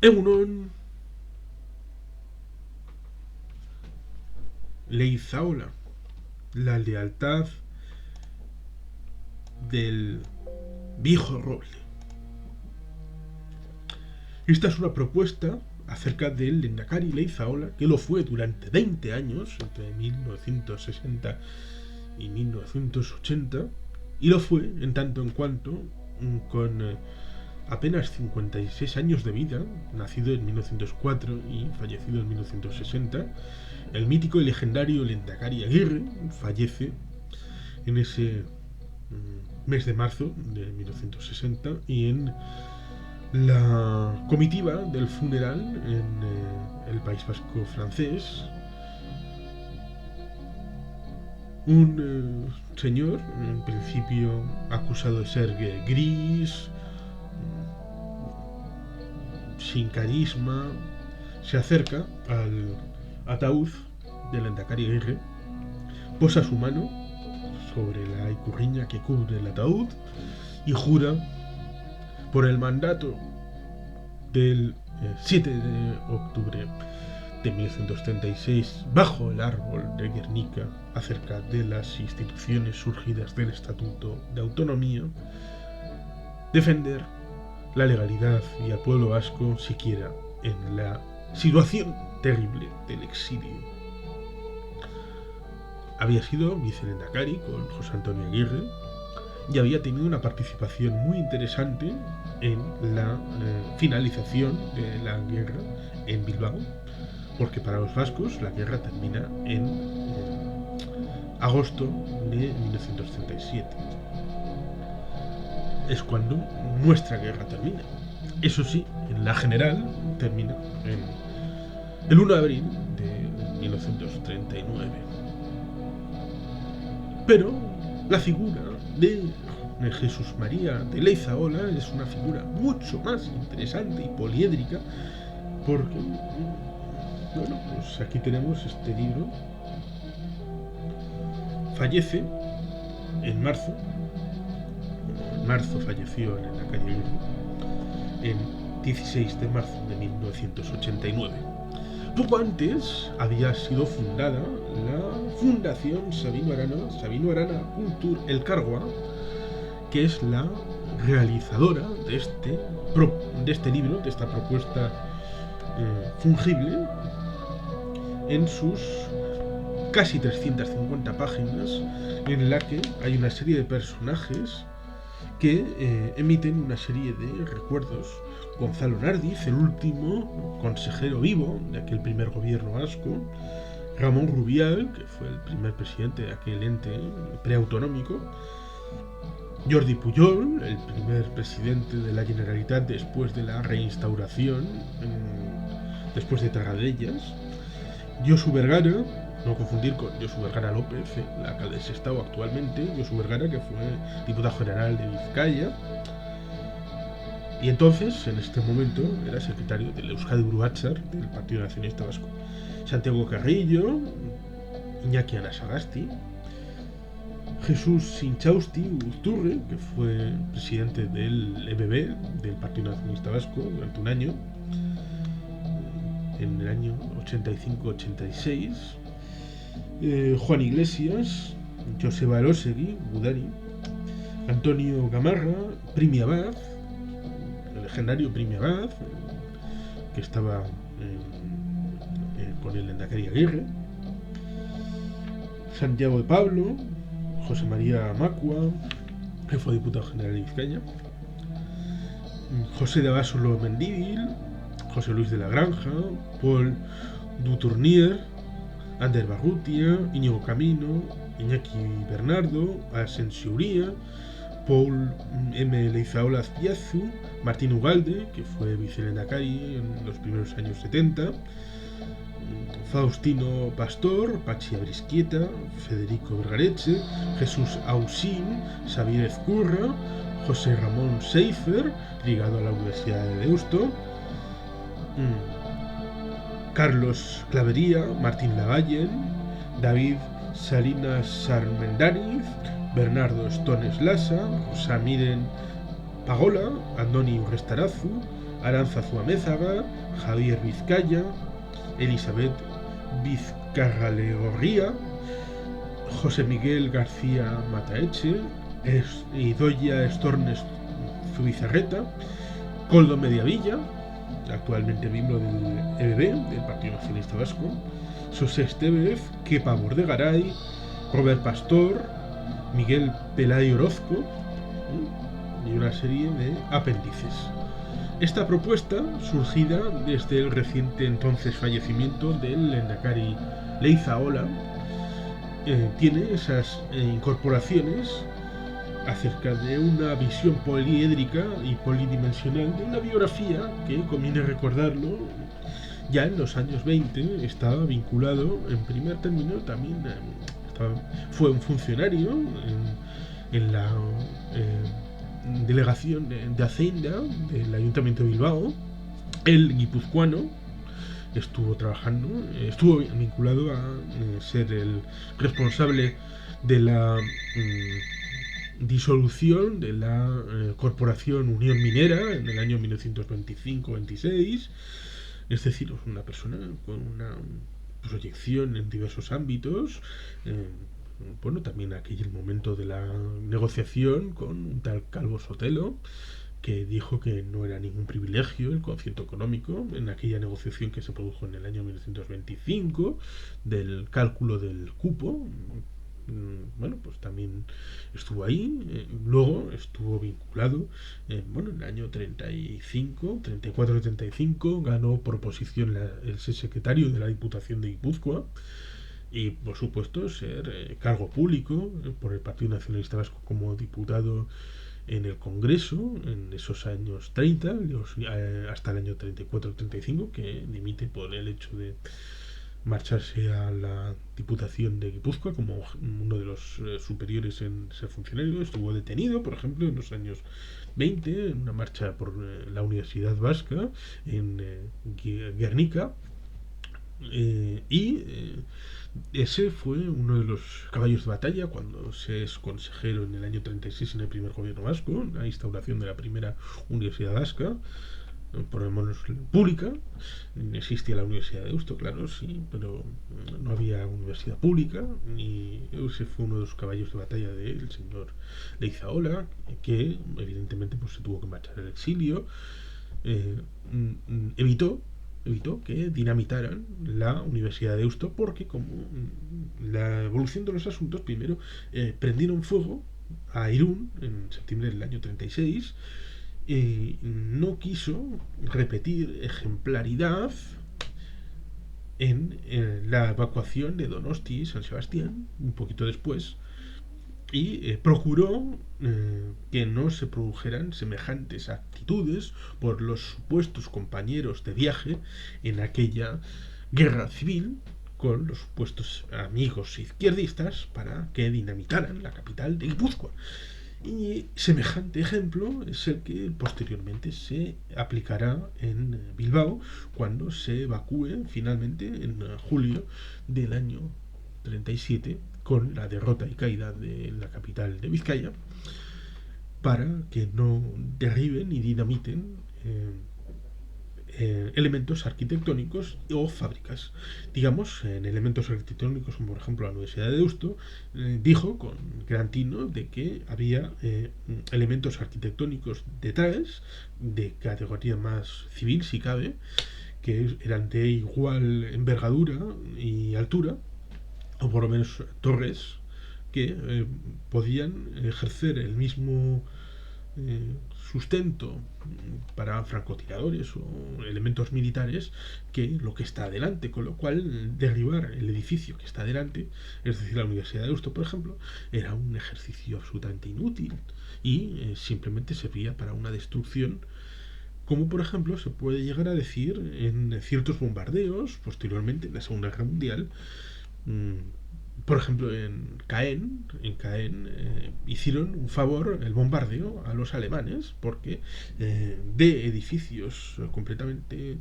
Egunon Leizaola, la lealtad del viejo roble. Esta es una propuesta acerca del Lehendakari Leizaola, que lo fue durante 20 años, entre 1960 y 1980, y lo fue en tanto en cuanto, con apenas 56 años de vida, nacido en 1904 y fallecido en 1960, el mítico y legendario Lehendakari Aguirre fallece en ese mes de marzo de 1960, y en la comitiva del funeral en el País Vasco francés, un señor, en principio acusado de ser gris, sin carisma, se acerca al ataúd del Lehendakari Aguirre, posa su mano sobre la icurriña que cubre el ataúd y jura por el mandato del 7 de octubre de 1936 bajo el árbol de Guernica acerca de las instituciones surgidas del Estatuto de Autonomía, defender la legalidad y al pueblo vasco siquiera en la situación terrible del exilio. Había sido vicelehendakari con José Antonio Aguirre y había tenido una participación muy interesante en la finalización de la guerra en Bilbao, porque para los vascos la guerra termina en agosto de 1937. Es cuando nuestra guerra termina. Eso sí, en la general termina en el 1 de abril de 1939. Pero la figura de Jesús María de Leizaola es una figura mucho más interesante y poliédrica, porque, bueno, pues aquí tenemos este libro. Fallece en marzo. En marzo falleció en la calle Aguirre, en 16 de marzo de 1989. Poco antes había sido fundada la Fundación Sabino Arana Kultur Elkargoa, que es la realizadora de este libro, de esta propuesta fungible, en sus casi 350 páginas, en la que hay una serie de personajes que emiten una serie de recuerdos. Gonzalo Nardiz, el último consejero vivo de aquel primer gobierno vasco; Ramón Rubial, que fue el primer presidente de aquel ente preautonómico; Jordi Pujol, el primer presidente de la Generalitat después de la reinstauración, después de Tarradellas; Josu Vergara, no confundir con Josu Vergara López, el alcalde de Sestao actualmente; Josu Vergara, que fue diputado general de Vizcaya, y entonces, en este momento, era secretario del Euskadi Buru Batzar del Partido Nacionalista Vasco; Santiago Carrillo, Iñaki Anasagasti; Jesús Sinchausti Uzturre, que fue presidente del EBB, del Partido Nacionalista Vasco, durante un año, en el año 85-86; Juan Iglesias, Joseba Elósegui, Gudari; Antonio Gamarra, Primi Abad, el legendario Primi Abad, que estaba con el Lehendakari Aguirre; Santiago de Pablo, José María Macua, que fue diputado general de Vizcaya; José de Abasolo Mendívil, José Luis de la Granja, Paul Dutournier, Ander Barrutia, Íñigo Camino, Iñaki Bernardo, Asensio Uría, Paul M. Leizaola Azpiazu, Martín Ugalde, que fue vicelehendakari en los primeros años 70, Faustino Pastor, Pachi Abrisquieta, Federico Vergareche, Jesús Ausín, Xavier Ezcurra, José Ramón Seifer, ligado a la Universidad de Deusto, Carlos Clavería, Martín Lavallen, David Salinas Sarmendariz, Bernardo Stones Lassa, Samiren Pagola, Andoni Urrestarazu, Aránzazu-Amézaga, Javier Vizcaya, Elizabeth Vizcarralegorría, José Miguel García Mataeche, Idoia Estornes Zubizarreta, Koldo Mediavilla, actualmente miembro del EBB, del Partido Nacionalista Vasco, José Estevez, Kepa Bordegaray, Robert Pastor, Miguel Pelayo Orozco y una serie de apéndices. Esta propuesta, surgida desde el reciente entonces fallecimiento del Lehendakari Leizaola, tiene esas incorporaciones acerca de una visión poliédrica y polidimensional de una biografía que, conviene recordarlo, ya en los años 20 estaba vinculado, en primer término, también fue un funcionario en la delegación de Hacienda del Ayuntamiento de Bilbao, el guipuzcoano. Estuvo vinculado a ser el responsable de la disolución de la Corporación Unión Minera en el año 1925-26. Es decir, una persona con una proyección en diversos ámbitos. Bueno, también aquel momento de la negociación con un tal Calvo Sotelo, que dijo que no era ningún privilegio el concierto económico en aquella negociación que se produjo en el año 1925 del cálculo del cupo. Bueno, pues también estuvo ahí. Luego estuvo vinculado, bueno, en el año 34-35 ganó por oposición el ser secretario de la Diputación de Guipúzcoa y, por supuesto, ser cargo público por el Partido Nacionalista Vasco como diputado en el Congreso en esos años 30 hasta el año 34-35, que dimite por el hecho de marcharse a la Diputación de Guipúzcoa como uno de los superiores en ser funcionario. Estuvo detenido, por ejemplo, en los años 20 en una marcha por la Universidad Vasca en Guernica, ese fue uno de los caballos de batalla cuando se es consejero en el año 36 en el primer gobierno vasco, la instauración de la primera universidad vasca, por lo menos pública. Existía la Universidad de Deusto, claro, sí, pero no había universidad pública, y ese fue uno de los caballos de batalla del señor Leizaola, que evidentemente pues se tuvo que marchar al exilio. Evitó que dinamitaran la Universidad de Deusto, porque como la evolución de los asuntos, primero prendieron fuego a Irún en septiembre del año 36, no quiso repetir ejemplaridad en la evacuación de Donosti y San Sebastián un poquito después, y procuró que no se produjeran semejantes actitudes por los supuestos compañeros de viaje en aquella guerra civil con los supuestos amigos izquierdistas para que dinamitaran la capital de Guipúzcoa. Y semejante ejemplo es el que posteriormente se aplicará en Bilbao cuando se evacúe finalmente en julio del año 37, con la derrota y caída de la capital de Vizcaya, para que no derriben y dinamiten elementos arquitectónicos o fábricas. Digamos, en elementos arquitectónicos como por ejemplo la Universidad de Deusto, dijo con gran tino de que había elementos arquitectónicos detrás de categoría más civil, si cabe, que eran de igual envergadura y altura, o por lo menos torres, que podían ejercer el mismo sustento para francotiradores o elementos militares que lo que está adelante, con lo cual derribar el edificio que está adelante, es decir, la Universidad de Deusto, por ejemplo, era un ejercicio absolutamente inútil y simplemente servía para una destrucción, como por ejemplo se puede llegar a decir en ciertos bombardeos posteriormente en la Segunda Guerra Mundial. Por ejemplo, en Caen hicieron un favor el bombardeo a los alemanes, porque de edificios completamente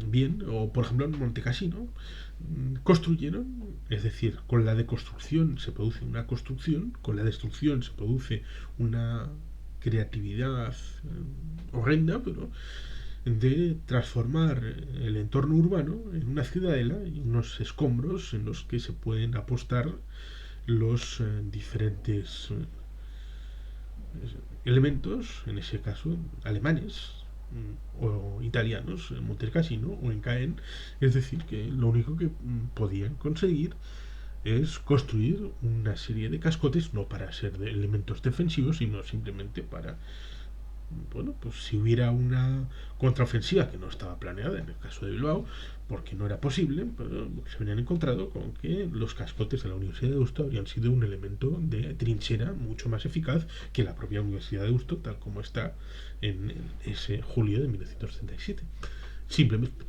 bien, o por ejemplo en Montecassino, construyeron, es decir, con la deconstrucción se produce una construcción, con la destrucción se produce una creatividad horrenda, pero de transformar el entorno urbano en una ciudadela y unos escombros en los que se pueden apostar los diferentes elementos, en ese caso alemanes o italianos, en Montecassino o en Caen. Es decir, que lo único que podían conseguir es construir una serie de cascotes, no para ser de elementos defensivos, sino simplemente para, bueno, pues si hubiera una contraofensiva que no estaba planeada en el caso de Bilbao, porque no era posible, pero se habrían encontrado con que los cascotes de la Universidad de Deusto habrían sido un elemento de trinchera mucho más eficaz que la propia Universidad de Deusto, tal como está en ese julio de 1937. Simplemente,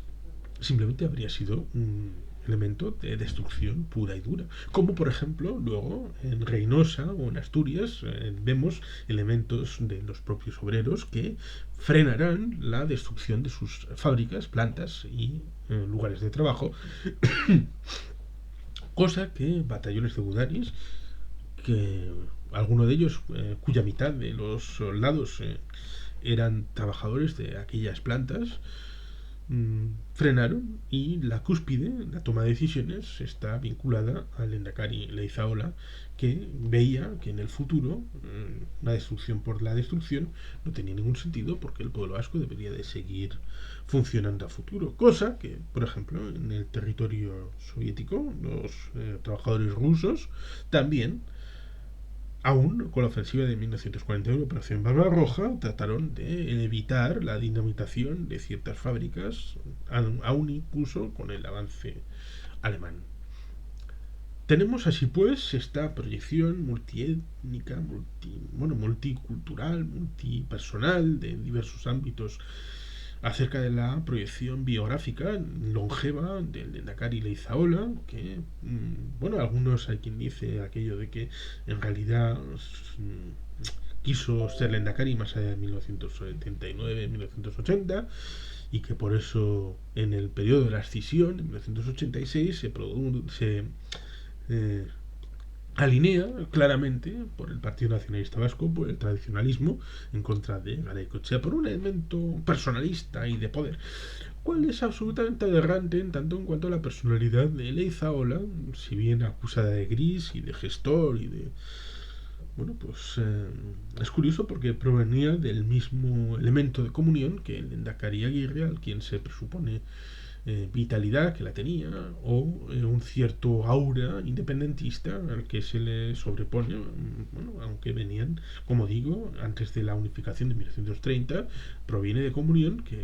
simplemente habría sido un elemento de destrucción pura y dura. Como por ejemplo, luego en Reynosa o en Asturias vemos elementos de los propios obreros que frenarán la destrucción de sus fábricas, plantas y lugares de trabajo, cosa que batallones de gudaris, que alguno de ellos, cuya mitad de los soldados eran trabajadores de aquellas plantas, frenaron, y la cúspide, la toma de decisiones, está vinculada al Lehendakari Leizaola, que veía que en el futuro una destrucción por la destrucción no tenía ningún sentido, porque el pueblo vasco debería de seguir funcionando a futuro, cosa que, por ejemplo, en el territorio soviético los trabajadores rusos también, aún con la ofensiva de 1941, Operación Barbarroja, trataron de evitar la dinamitación de ciertas fábricas, aún incluso con el avance alemán. Tenemos así pues esta proyección multiétnica, multicultural, multipersonal de diversos ámbitos acerca de la proyección biográfica longeva del Lehendakari Leizaola, que, bueno, algunos hay quien dice aquello de que en realidad quiso ser Lehendakari más allá de 1979-1980, y que por eso en el periodo de la escisión, en 1986, se alinea claramente por el Partido Nacionalista Vasco, por el tradicionalismo, en contra de Garaikoetxea, por un elemento personalista y de poder, cual es absolutamente aberrante en tanto en cuanto a la personalidad de Leizaola, si bien acusada de gris y de gestor y de... Bueno, pues es curioso porque provenía del mismo elemento de comunión que el Lehendakari Aguirre, al quien se presupone vitalidad, que la tenía, o un cierto aura independentista al que se le sobrepone, bueno, aunque venían, como digo, antes de la unificación de 1930, proviene de comunión, que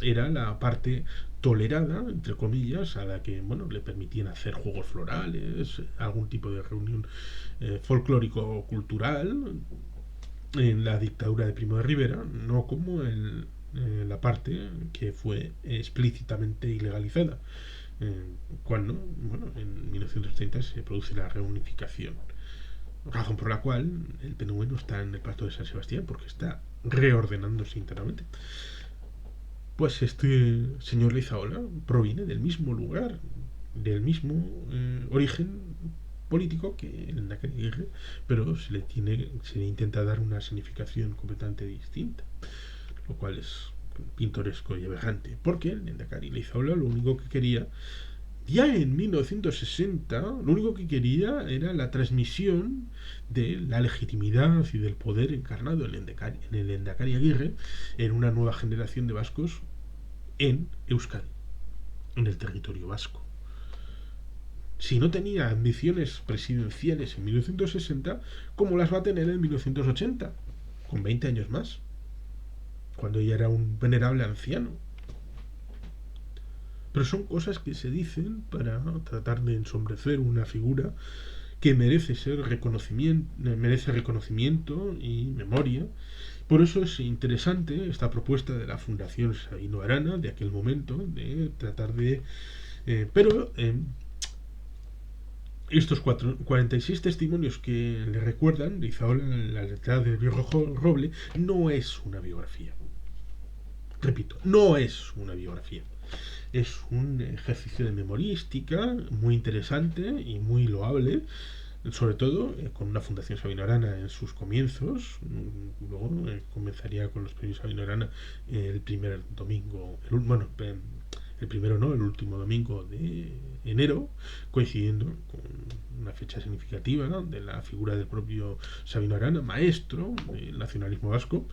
era la parte tolerada, entre comillas, a la que, bueno, le permitían hacer juegos florales, algún tipo de reunión folclórico-cultural en la dictadura de Primo de Rivera, no como la parte que fue explícitamente ilegalizada cuando, bueno, en 1930 se produce la reunificación, razón por la cual el PNV no está en el Pacto de San Sebastián, porque está reordenándose internamente. Pues este señor Leizaola proviene del mismo lugar, del mismo origen político que el Lehendakari Aguirre, pero se le intenta dar una significación completamente distinta, lo cual es pintoresco y aberrante, porque el Lehendakari Leizaola lo único que quería, ya en 1960, lo único que quería era la transmisión de la legitimidad y del poder encarnado en el Lehendakari Aguirre en una nueva generación de vascos en Euskadi, en el territorio vasco. Si no tenía ambiciones presidenciales en 1960, ¿cómo las va a tener en 1980? Con 20 años más, cuando ya era un venerable anciano. Pero son cosas que se dicen para tratar de ensombrecer una figura que merece reconocimiento y memoria. Por eso es interesante esta propuesta de la Fundación Sabino Arana de aquel momento, de tratar de... estos 46 testimonios que le recuerdan de Leizaola en la letra del viejo roble no es una biografía. Repito, no es una biografía. Es un ejercicio de memorística muy interesante y muy loable, sobre todo con una Fundación Sabino Arana en sus comienzos. Luego comenzaría con los premios Sabino Arana el primer domingo, el primero no, el último domingo de enero, coincidiendo con una fecha significativa, ¿no?, de la figura del propio Sabino Arana, maestro del nacionalismo vasco.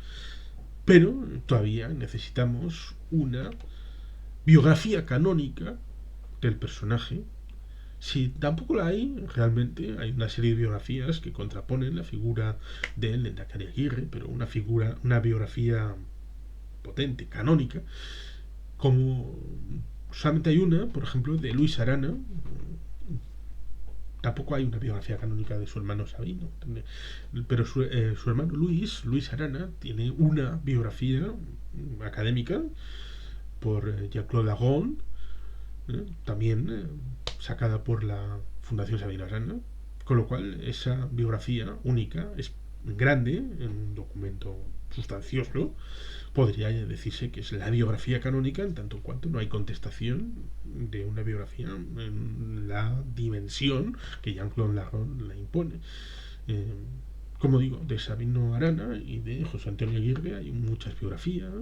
Pero todavía necesitamos una biografía canónica del personaje. Si tampoco la hay, realmente hay una serie de biografías que contraponen la figura de Lehendakari Aguirre, pero una biografía potente, canónica, como solamente hay una, por ejemplo, de Luis Arana. Tampoco hay una biografía canónica de su hermano Sabino, pero su hermano Luis Arana, tiene una biografía académica por Jean-Claude Agon, también sacada por la Fundación Sabino Arana, con lo cual esa biografía única es grande, en un documento sustancioso. Podría decirse que es la biografía canónica, en tanto en cuanto no hay contestación de una biografía en la dimensión que Jean-Claude Agon la impone. Como digo, de Sabino Arana y de José Antonio Aguirre hay muchas biografías,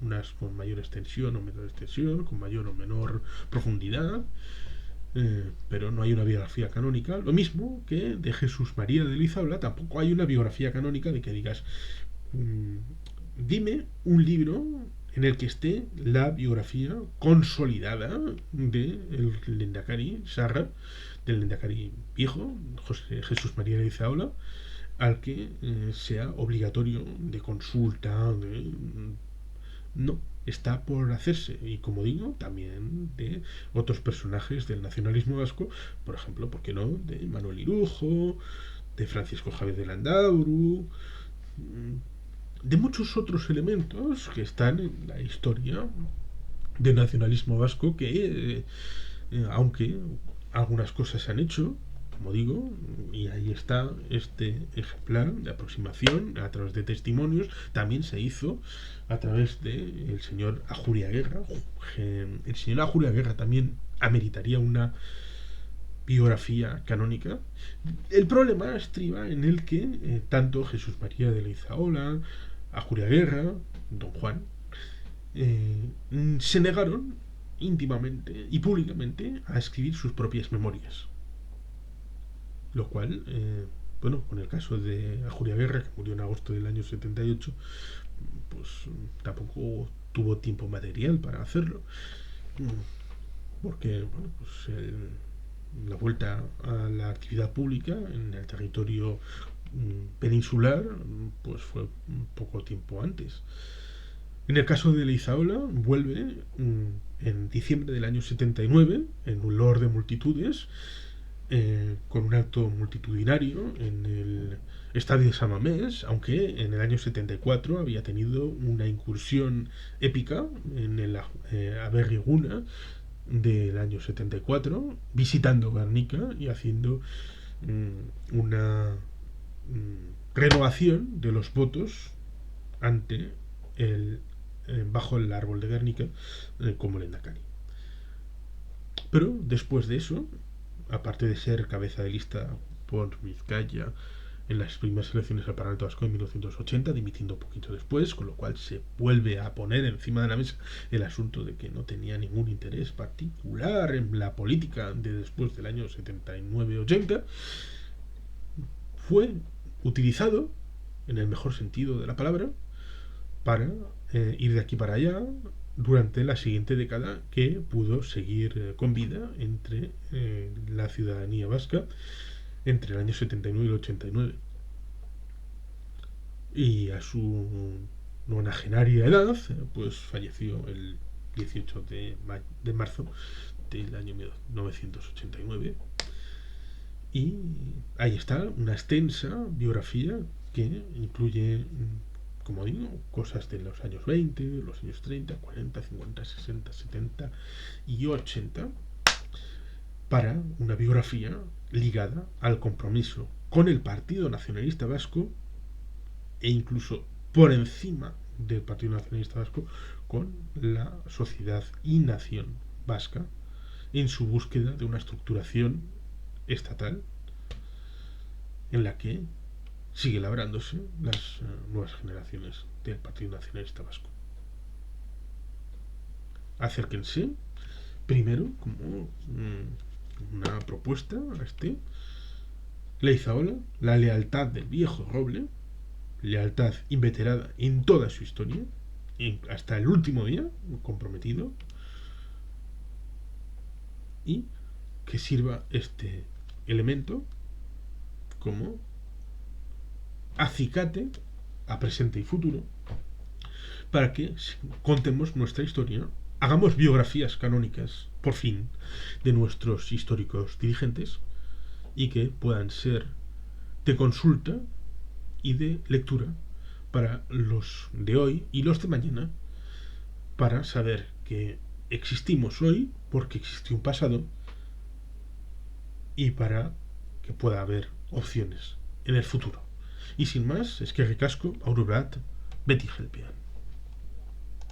unas con mayor extensión o menor extensión, con mayor o menor profundidad, pero no hay una biografía canónica. Lo mismo que de Jesús María de Elizaola, tampoco hay una biografía canónica de que digas, dime un libro en el que esté la biografía consolidada del Lehendakari Sarra, del Lehendakari viejo, Jesús María de Elizaola, al que sea obligatorio de consulta. No, está por hacerse. Y como digo, también de otros personajes del nacionalismo vasco, por ejemplo, ¿por qué no?, de Manuel Irujo, de Francisco Javier de Landauru, de muchos otros elementos que están en la historia del nacionalismo vasco, que aunque algunas cosas se han hecho, como digo, y ahí está este ejemplar de aproximación a través de testimonios, también se hizo a través de el señor Ajuriaguerra. El señor Ajuriaguerra también ameritaría una biografía canónica. El problema estriba en el que tanto Jesús María de Leizaola, Ajuriaguerra, don Juan, se negaron íntimamente y públicamente a escribir sus propias memorias. Lo cual, con el caso de Ajuriaguerra, que murió en agosto del año 78, pues tampoco tuvo tiempo material para hacerlo, porque la vuelta a la actividad pública en el territorio peninsular pues fue un poco tiempo antes. En el caso de Leizaola, vuelve en diciembre del año 79 en un loor de multitudes, con un acto multitudinario en el estadio de San Mamés, aunque en el año 74 había tenido una incursión épica en el Aberri-Guna del año 74, visitando Guernica y haciendo una renovación de los votos ante bajo el árbol de Guernica como Lehendakari. Pero después de eso, aparte de ser cabeza de lista por Vizcaya en las primeras elecciones al Parlamento Vasco en 1980, dimitiendo un poquito después, con lo cual se vuelve a poner encima de la mesa el asunto de que no tenía ningún interés particular en la política de después del año 79-80. Fue utilizado, en el mejor sentido de la palabra, para ir de aquí para allá durante la siguiente década, que pudo seguir con vida entre la ciudadanía vasca entre el año 79 y el 89. Y a su nonagenaria edad, pues falleció el 18 de marzo del año 1989. Y ahí está una extensa biografía que incluye, como digo, cosas de los años 20, los años 30, 40, 50, 60, 70 y 80, para una biografía ligada al compromiso con el Partido Nacionalista Vasco, e incluso por encima del Partido Nacionalista Vasco, con la sociedad y nación vasca, en su búsqueda de una estructuración estatal en la que sigue labrándose las nuevas generaciones del Partido Nacionalista Vasco. Acérquense primero como una propuesta a este Leizaola, la lealtad del viejo roble, lealtad inveterada en toda su historia, hasta el último día, comprometido, y que sirva este elemento como acicate a presente y futuro para que contemos nuestra historia, hagamos biografías canónicas, por fin, de nuestros históricos dirigentes y que puedan ser de consulta y de lectura para los de hoy y los de mañana, para saber que existimos hoy porque existió un pasado y para que pueda haber opciones en el futuro. Y sin más, es que ricasco, aururat, Betty Helpian.